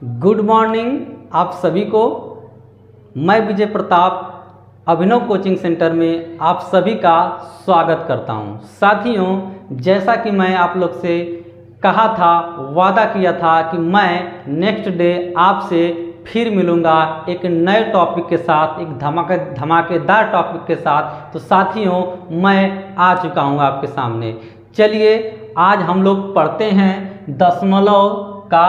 Good morning आप सभी को। मैं विजय प्रताप अभिनव कोचिंग सेंटर में आप सभी का स्वागत करता हूं। साथियों, जैसा कि मैं आप लोग से कहा था, वादा किया था कि मैं नेक्स्ट डे आपसे फिर मिलूंगा एक नए टॉपिक के साथ, एक धमाकेदार टॉपिक के साथ। तो साथियों, मैं आ चुका हूं आपके सामने। चलिए आज हम लोग पढ़ते हैं दशमलव का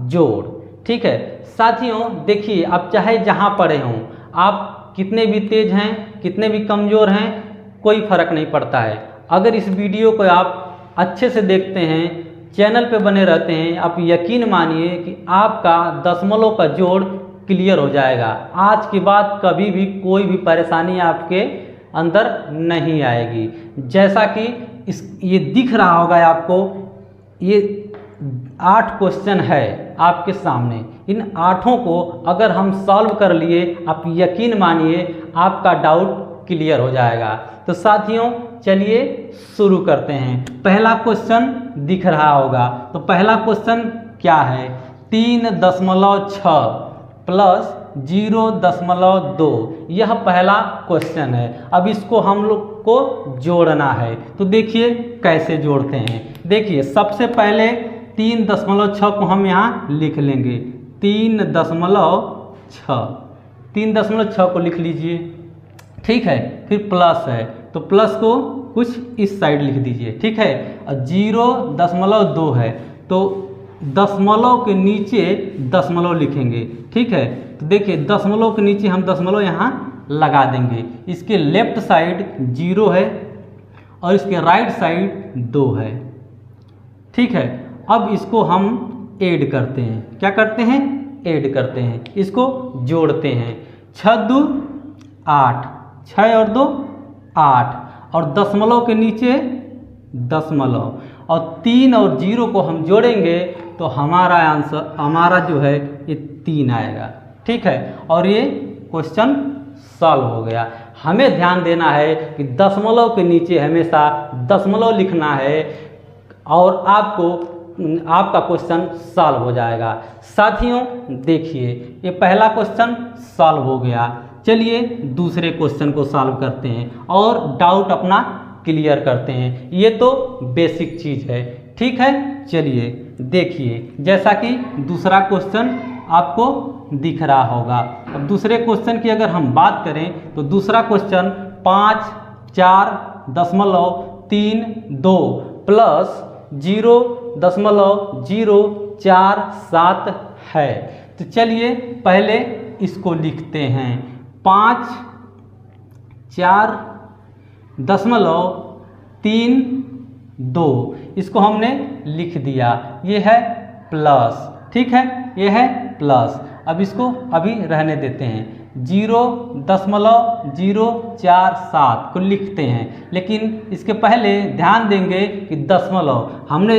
जोड़। ठीक है साथियों, देखिए आप चाहे जहां पढ़े हों, आप कितने भी तेज हैं, कितने भी कमज़ोर हैं, कोई फ़र्क नहीं पड़ता है। अगर इस वीडियो को आप अच्छे से देखते हैं, चैनल पे बने रहते हैं, आप यकीन मानिए कि आपका दशमलव का जोड़ क्लियर हो जाएगा। आज के बाद कभी भी कोई भी परेशानी आपके अंदर नहीं आएगी। जैसा कि ये दिख रहा होगा आपको, ये 8 क्वेश्चन है आपके सामने। इन 8 को अगर हम सॉल्व कर लिए, आप यकीन मानिए आपका डाउट क्लियर हो जाएगा। तो साथियों चलिए शुरू करते हैं। पहला क्वेश्चन दिख रहा होगा, तो पहला क्वेश्चन क्या है? 3.6 प्लस 0.2, यह पहला क्वेश्चन है। अब इसको हम लोग को जोड़ना है, तो देखिए कैसे जोड़ते हैं। देखिए सबसे पहले 3.6 को हम यहाँ लिख लेंगे। 3.6 को लिख लीजिए, ठीक है। फिर प्लस है तो प्लस को कुछ इस साइड लिख दीजिए, ठीक है। और 0.2 है तो दशमलव के नीचे दशमलव लिखेंगे, ठीक है। तो देखिए दशमलव के नीचे हम दशमलव यहाँ लगा देंगे। इसके लेफ्ट साइड 0 है और इसके राइट साइड 2 है, ठीक है। अब इसको हम ऐड करते हैं। क्या करते हैं? ऐड करते हैं, इसको जोड़ते हैं। 6 2 8, 6 और 2 8, और दशमलव के नीचे दशमलव, और 3 और 0 को हम जोड़ेंगे तो हमारा आंसर, हमारा जो है ये 3 आएगा, ठीक है। और ये क्वेश्चन सॉल्व हो गया। हमें ध्यान देना है कि दशमलव के नीचे हमेशा दशमलव लिखना है और आपका क्वेश्चन सॉल्व हो जाएगा। साथियों देखिए ये पहला क्वेश्चन सॉल्व हो गया। चलिए दूसरे क्वेश्चन को सॉल्व करते हैं और डाउट अपना क्लियर करते हैं। ये तो बेसिक चीज़ है, ठीक है। चलिए देखिए, जैसा कि दूसरा क्वेश्चन आपको दिख रहा होगा। अब दूसरे क्वेश्चन की अगर हम बात करें तो दूसरा क्वेश्चन 5.4.32 प्लस 0.047 है। तो चलिए पहले इसको लिखते हैं। 5.4.32, इसको हमने लिख दिया, ये है प्लस, ठीक है, ये है प्लस। अब इसको अभी रहने देते हैं। 0.047 को लिखते हैं, लेकिन इसके पहले ध्यान देंगे कि दशमलव हम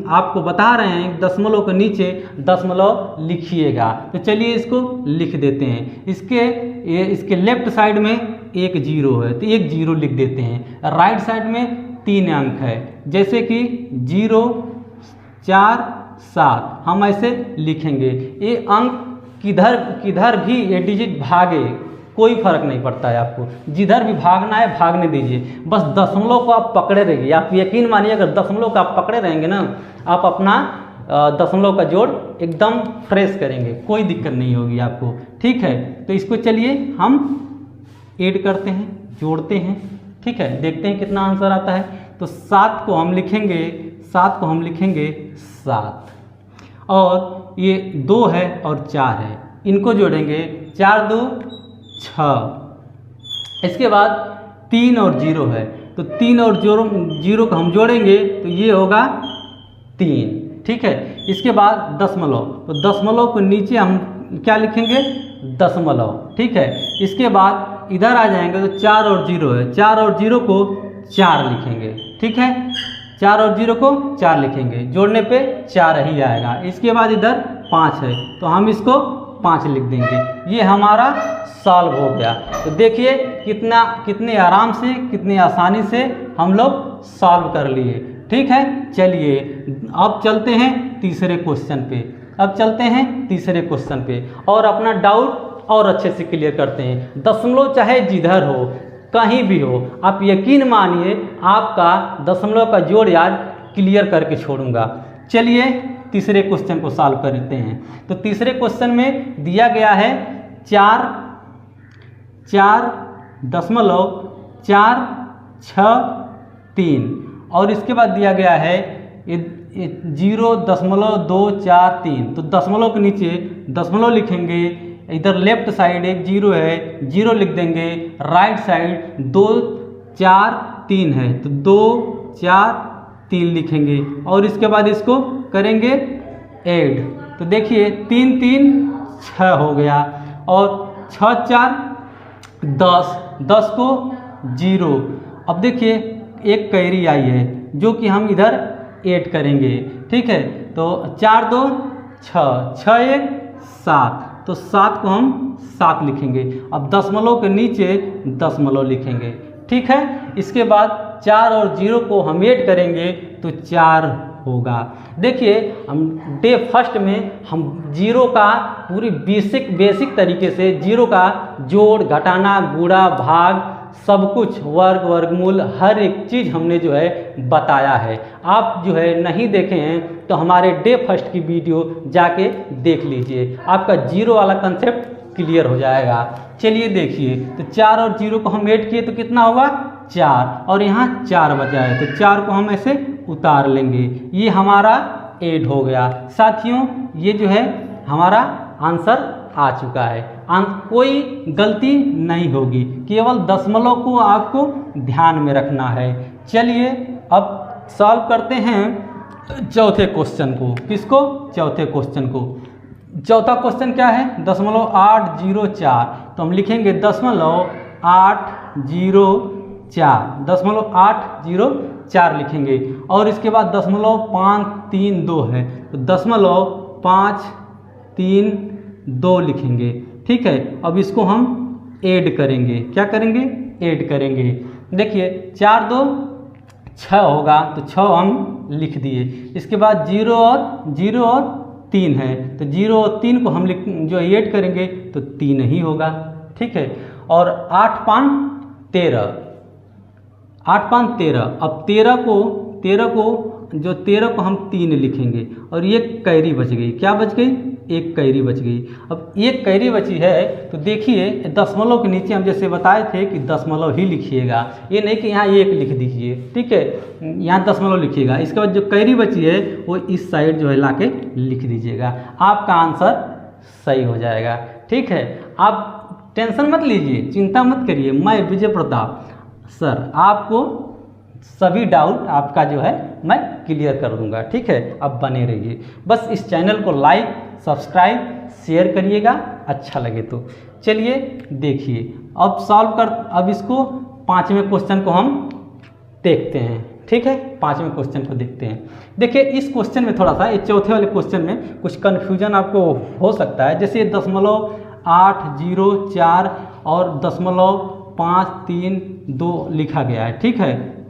आपको बता रहे हैं दशमलव के नीचे दशमलव लिखिएगा। तो चलिए इसको लिख देते हैं। इसके लेफ्ट साइड में एक 0 है तो एक 0 लिख देते हैं। राइट साइड में 3 अंक है, जैसे कि 0 4 7 हम ऐसे लिखेंगे। ये अंक किधर भी ये डिजिट भागे कोई फर्क नहीं पड़ता है, आपको जिधर भी भागना है भागने दीजिए, बस दशमलव को आप पकड़े रहिए। आप यकीन मानिए अगर दशमलव को आप पकड़े रहेंगे ना, आप अपना दशमलव का जोड़ एकदम फ्रेश करेंगे, कोई दिक्कत नहीं होगी आपको, ठीक है। तो इसको चलिए हम ऐड करते हैं, जोड़ते हैं, ठीक है। देखते हैं कितना आंसर आता है। तो 7 को हम लिखेंगे 7, और ये 2 है और 4 है, इनको जोड़ेंगे। 4 2 6। इसके बाद 3 और 0 है, तो 3 और 0 को हम जोड़ेंगे तो ये होगा 3, ठीक है। इसके बाद दशमलव, तो दशमलव को नीचे हम क्या लिखेंगे? दशमलव, ठीक है। इसके बाद इधर आ जाएंगे तो 4 और 0 है, 4 और 0 को 4 लिखेंगे, ठीक है। 4 और 0 को 4 लिखेंगे, जोड़ने पे 4 ही आएगा। इसके बाद इधर 5 है तो हम इसको 5 लिख देंगे। ये हमारा सॉल्व हो गया। तो देखिए कितने आराम से, कितनी आसानी से हम लोग सॉल्व कर लिए, ठीक है। चलिए अब चलते हैं तीसरे क्वेश्चन पे। अब चलते हैं तीसरे क्वेश्चन पे और अपना डाउट और अच्छे से क्लियर करते हैं। दशमलव चाहे जिधर हो, कहीं भी हो, आप यकीन मानिए आपका दशमलव का जोड़ याद क्लियर करके छोड़ूंगा। चलिए तीसरे क्वेश्चन को सॉल्व करते हैं। तो तीसरे क्वेश्चन में दिया गया है 4.463 और इसके बाद दिया गया है 0.243। तो दशमलव के नीचे दशमलव लिखेंगे, इधर लेफ्ट साइड एक 0 है, 0 लिख देंगे, राइट साइड 2 4 3 है तो 2 4 3 लिखेंगे और इसके बाद इसको करेंगे ऐड। तो देखिए 3 3 6 हो गया और 6 4 10, 10 को 0। अब देखिए एक कैरी आई है जो कि हम इधर ऐड करेंगे, ठीक है। तो 4 2 6, 6 1 7, तो 7 को हम 7 लिखेंगे। अब दशमलव के नीचे दशमलव लिखेंगे, ठीक है। इसके बाद 4 और 0 को हम ऐड करेंगे तो 4 होगा। देखिए हम डे फर्स्ट में हम 0 का पूरी बेसिक तरीके से 0 का जोड़, घटाना, गुणा, भाग सब कुछ, वर्ग, वर्गमूल, हर एक चीज़ हमने जो है बताया है। आप जो है नहीं देखे हैं तो हमारे डे फर्स्ट की वीडियो जाके देख लीजिए, आपका 0 वाला कंसेप्ट क्लियर हो जाएगा। चलिए देखिए, तो 4 और 0 को हम ऐड किए तो कितना होगा 4 और यहाँ 4 बचा है तो 4 को हम ऐसे उतार लेंगे, ये हमारा ऐड हो गया। साथियों ये जो है हमारा आंसर आ चुका है, कोई गलती नहीं होगी, केवल दशमलव को आपको ध्यान में रखना है। चलिए अब सॉल्व करते हैं चौथे क्वेश्चन को। किसको? चौथे क्वेश्चन को। चौथा क्वेश्चन क्या है? 0.804, तो हम लिखेंगे 0.804 लिखेंगे और इसके बाद 0.532 है तो 0.532 लिखेंगे, ठीक है। अब इसको हम ऐड करेंगे, क्या करेंगे? ऐड करेंगे। देखिए 4 2 6 होगा तो 6 हम लिख दिए। इसके बाद 0 और 3 है तो 0 और 3 को हम जो ऐड करेंगे तो 3 ही होगा, ठीक है। और 8 5 13, 8 5 13। अब 13 को हम 3 लिखेंगे और ये कैरी बच गई। क्या बच गई? एक कैरी बच गई। अब एक कैरी बची है तो देखिए दशमलव के नीचे हम जैसे बताए थे कि दशमलव ही लिखिएगा, ये नहीं कि यहाँ 1 लिख दीजिए, ठीक है। यहाँ दशमलव लिखिएगा, इसके बाद जो कैरी बची है वो इस साइड जो है लाके लिख दीजिएगा, आपका आंसर सही हो जाएगा, ठीक है। आप टेंशन मत लीजिए, चिंता मत करिए, मैं विजय प्रताप सर आपको सभी डाउट आपका जो है मैं क्लियर कर दूंगा, ठीक है। अब बने रहिए, बस इस चैनल को लाइक, सब्सक्राइब, शेयर करिएगा अच्छा लगे तो। चलिए देखिए अब इसको 5वें क्वेश्चन को हम देखते हैं, ठीक है। 5वें क्वेश्चन को देखते हैं। देखिए इस क्वेश्चन में थोड़ा सा, इस चौथे वाले क्वेश्चन में कुछ कन्फ्यूजन आपको हो सकता है। जैसे 0.804 और 0.532 लिखा गया है, ठीक है।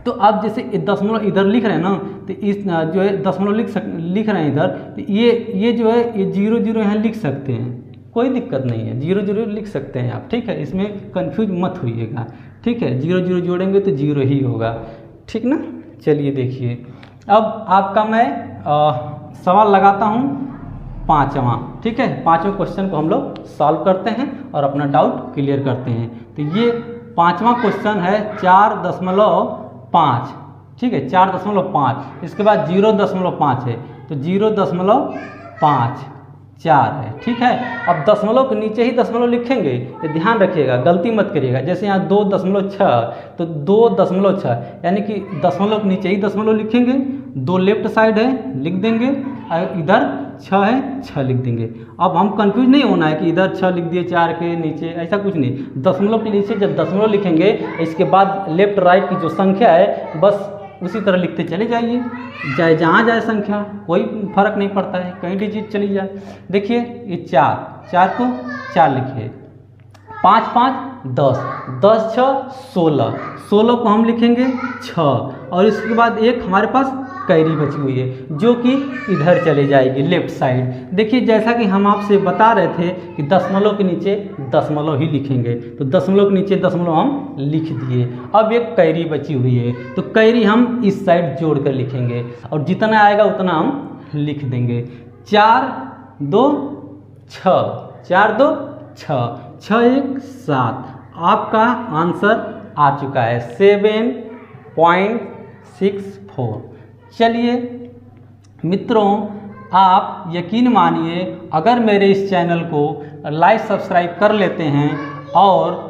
तो अब जैसे दशमलव इधर लिख रहे हैं ना, तो इस जो है दशमलव लिख रहे हैं इधर, तो ये जो है ये 0 0 यहाँ लिख सकते हैं, कोई दिक्कत नहीं है, 0 0 लिख सकते हैं आप, ठीक है। इसमें कंफ्यूज मत होइएगा, ठीक है। 0 0 जोड़ेंगे तो 0 ही होगा, ठीक ना। चलिए देखिए अब आपका मैं सवाल लगाता हूँ 5वां, ठीक है। 5वें क्वेश्चन को हम लोग सॉल्व करते हैं और अपना डाउट क्लियर करते हैं। तो ये 5वां क्वेश्चन है 4.5, ठीक है, 4.5। इसके बाद 0.5 है तो 0.54 है, ठीक है। अब दशमलव के नीचे ही दशमलव लिखेंगे, ये ध्यान रखिएगा, गलती मत करिएगा। जैसे यहाँ 2.6 तो 2.6 यानी कि दशमलव के नीचे ही दशमलव लिखेंगे, 2 लेफ्ट साइड है लिख देंगे और इधर 6 है 6 लिख देंगे। अब हम कंफ्यूज नहीं होना है कि इधर 6 लिख दिए 4 के नीचे, ऐसा कुछ नहीं। दशमलव के नीचे जब दशमलव लिखेंगे इसके बाद लेफ्ट राइट की जो संख्या है बस उसी तरह लिखते चले जाइए, चाहे जहाँ जाए संख्या, कोई फर्क नहीं पड़ता है, कहीं डिजिट चली जाए। देखिए ये 4 को 4 लिखिए, 5 5 10, 10 छः 16, 16 को हम लिखेंगे 6 और इसके बाद एक हमारे पास कैरी बची हुई है जो कि इधर चले जाएगी लेफ्ट साइड। देखिए जैसा कि हम आपसे बता रहे थे कि दशमलव के नीचे दशमलव ही लिखेंगे, तो दशमलव के नीचे दशमलव हम लिख दिए। अब एक कैरी बची हुई है तो कैरी हम इस साइड जोड़ कर लिखेंगे और जितना आएगा उतना हम लिख देंगे। 4 2 6, 4 2 6, 6 1 7। आपका आंसर आ चुका है 7.64। चलिए मित्रों, आप यकीन मानिए अगर मेरे इस चैनल को लाइक सब्सक्राइब कर लेते हैं और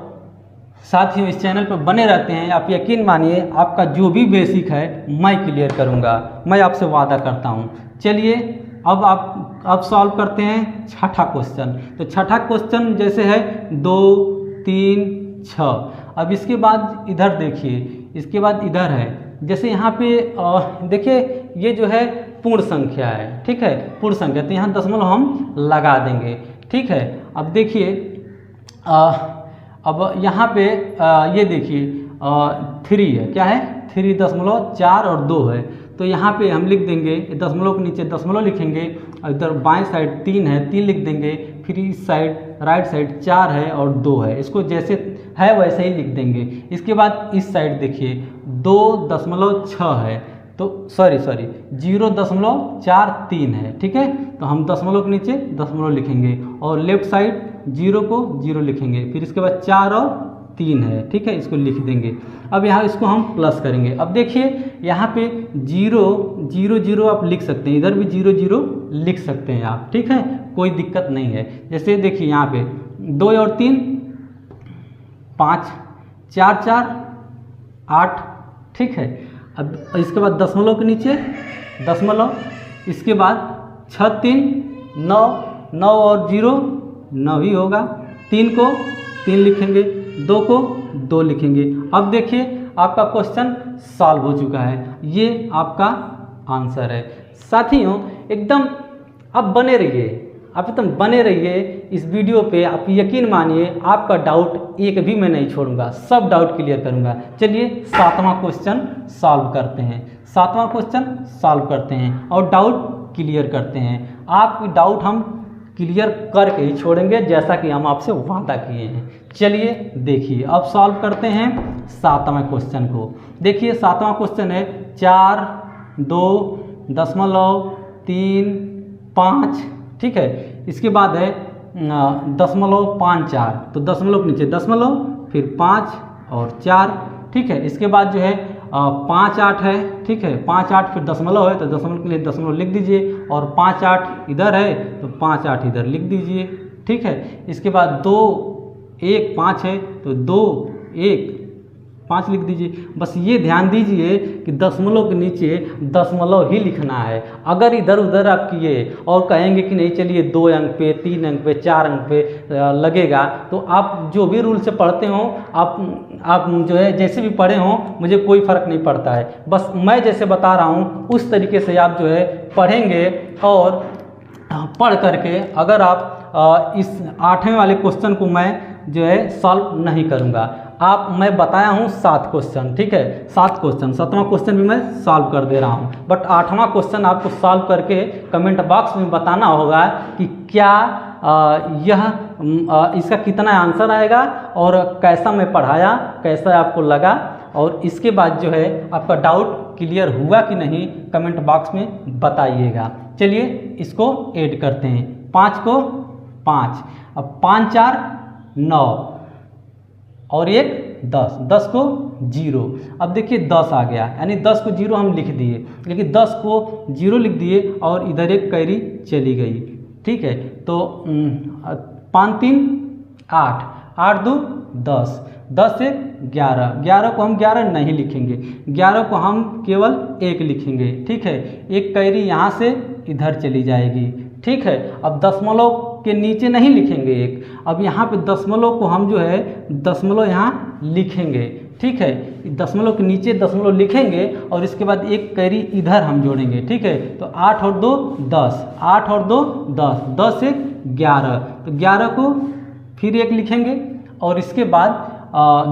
साथ ही इस चैनल पर बने रहते हैं, आप यकीन मानिए आपका जो भी बेसिक है मैं क्लियर करूंगा, मैं आपसे वादा करता हूं। चलिए अब सॉल्व करते हैं छठा क्वेश्चन। तो छठा क्वेश्चन जैसे है 2 3 6। अब इसके बाद इधर देखिए, इसके बाद इधर है, जैसे यहाँ पे देखिए ये जो है पूर्ण संख्या है, ठीक है, पूर्ण संख्या, तो यहाँ दशमलव हम लगा देंगे, ठीक है। अब देखिए अब यहाँ पे ये देखिए 3 है, क्या है 3.4 और 2 है, तो यहाँ पे हम लिख देंगे दशमलव के नीचे दशमलव लिखेंगे और इधर बाएं साइड 3 है, 3 लिख देंगे, फिर इस साइड राइट साइड 4 है और 2 है, इसको जैसे है वैसे ही लिख देंगे। इसके बाद इस साइड देखिए 2.6 है, तो सॉरी 0.43 है, ठीक है, तो हम दशमलव के नीचे दशमलव लिखेंगे और लेफ्ट साइड 0 को 0 लिखेंगे, फिर इसके बाद 4 और 3 है, ठीक है, इसको लिख देंगे। अब यहाँ इसको हम प्लस करेंगे। अब देखिए यहाँ पे 0 0 0 आप लिख सकते हैं, इधर भी 0 0 लिख सकते हैं आप, ठीक है, कोई दिक्कत नहीं है। जैसे देखिए यहाँ पे 2 और 3 5, 4 4 8, ठीक है। अब इसके बाद दशमलव के नीचे दशमलव, इसके बाद 6 3 9, 9 और 0 9 ही होगा, 3 को 3 लिखेंगे, 2 को 2 लिखेंगे। अब देखिए आपका क्वेश्चन सॉल्व हो चुका है, ये आपका आंसर है। साथियों एकदम अब बने रहिए, आप एकदम बने रहिए इस वीडियो पे, आप यकीन मानिए आपका डाउट एक भी मैं नहीं छोड़ूंगा, सब डाउट क्लियर करूंगा। चलिए 7वां क्वेश्चन सॉल्व करते हैं, 7वां क्वेश्चन सॉल्व करते हैं और डाउट क्लियर करते हैं। आपकी डाउट हम क्लियर करके ही छोड़ेंगे जैसा कि हम आपसे वादा किए हैं। चलिए देखिए अब सॉल्व करते हैं 7वां क्वेश्चन को। देखिए 7वां क्वेश्चन है 4 2.3 5, ठीक है। इसके बाद है 0.54, तो दशमलव के नीचे दशमलव, फिर 5 और 4, ठीक है। इसके बाद जो है 5 8 है, ठीक है, 5 8 फिर दशमलव है तो दशमलव के लिए दशमलव लिख दीजिए और 5 8 इधर है तो 5 8 इधर लिख दीजिए, ठीक है। इसके बाद 2 1 5 है तो 2 1 5 लिख दीजिए। बस ये ध्यान दीजिए कि दशमलव के नीचे दशमलव ही लिखना है। अगर इधर उधर आप किए और कहेंगे कि नहीं चलिए 2 अंक पे 3 अंक पे 4 अंक पे लगेगा, तो आप जो भी रूल से पढ़ते हो आप जो है जैसे भी पढ़े हों मुझे कोई फ़र्क नहीं पड़ता है। बस मैं जैसे बता रहा हूँ उस तरीके से आप जो है पढ़ेंगे और पढ़ करके अगर आप इस 8वें वाले क्वेश्चन को मैं जो है सॉल्व नहीं करूँगा। मैं बताया हूँ 7 क्वेश्चन, ठीक है, 7 क्वेश्चन, 7वां क्वेश्चन भी मैं सॉल्व कर दे रहा हूँ, बट 8वां क्वेश्चन आपको सॉल्व करके कमेंट बॉक्स में बताना होगा कि क्या इसका कितना आंसर आएगा और कैसा मैं पढ़ाया, कैसा आपको लगा, और इसके बाद जो है आपका डाउट क्लियर हुआ कि नहीं कमेंट बॉक्स में बताइएगा। चलिए इसको ऐड करते हैं, 5 को 5, अब 5 4 9 और 1 10, 10 को 0। अब देखिए 10 आ गया, यानी 10 को 0 हम लिख दिए, लेकिन 10 को 0 लिख दिए और इधर एक कैरी चली गई, ठीक है। तो 5 3 8, 8 2 10, 10 से 11, 11 को हम 11 नहीं लिखेंगे, 11 को हम केवल 1 लिखेंगे, ठीक है। एक कैरी यहाँ से इधर चली जाएगी, ठीक है। अब दशमलव के नीचे नहीं लिखेंगे 1, अब यहाँ पे दशमलव को हम जो है दशमलव यहाँ लिखेंगे, ठीक है। दशमलव के नीचे दशमलव लिखेंगे और इसके बाद एक कैरी इधर हम जोड़ेंगे, ठीक है। तो 8 और 2 10, 8 और 2 10, 10 से 11, तो 11 को फिर 1 लिखेंगे और इसके बाद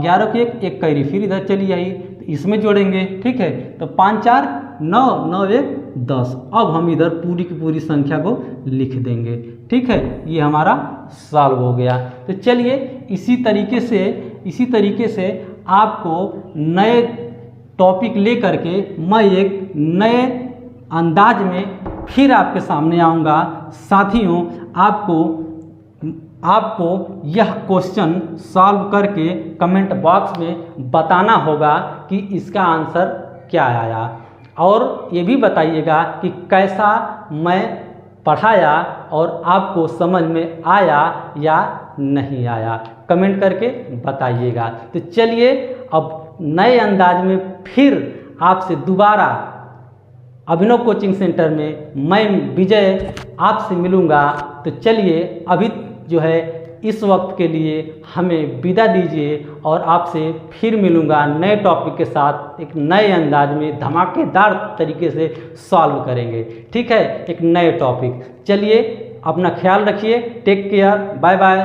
11 को एक कैरी फिर इधर चली आई, तो इसमें जोड़ेंगे। ठीक है, तो 5 4 9, 9 1 10। अब हम इधर पूरी की पूरी संख्या को लिख देंगे। ठीक है, ये हमारा सॉल्व हो गया। तो चलिए इसी तरीके से आपको नए टॉपिक ले करके मैं एक नए अंदाज में फिर आपके सामने आऊँगा। साथियों, आपको यह क्वेश्चन सॉल्व करके कमेंट बॉक्स में बताना होगा कि इसका आंसर क्या आया, और ये भी बताइएगा कि कैसा मैं पढ़ाया और आपको समझ में आया या नहीं आया, कमेंट करके बताइएगा। तो चलिए अब नए अंदाज में फिर आपसे दोबारा अभिनव कोचिंग सेंटर में मैं विजय आपसे मिलूँगा। तो चलिए अभी जो है इस वक्त के लिए हमें विदा दीजिए, और आपसे फिर मिलूँगा नए टॉपिक के साथ, एक नए अंदाज में धमाकेदार तरीके से सॉल्व करेंगे। ठीक है, एक नए टॉपिक। चलिए अपना ख्याल रखिए, टेक केयर, बाय बाय।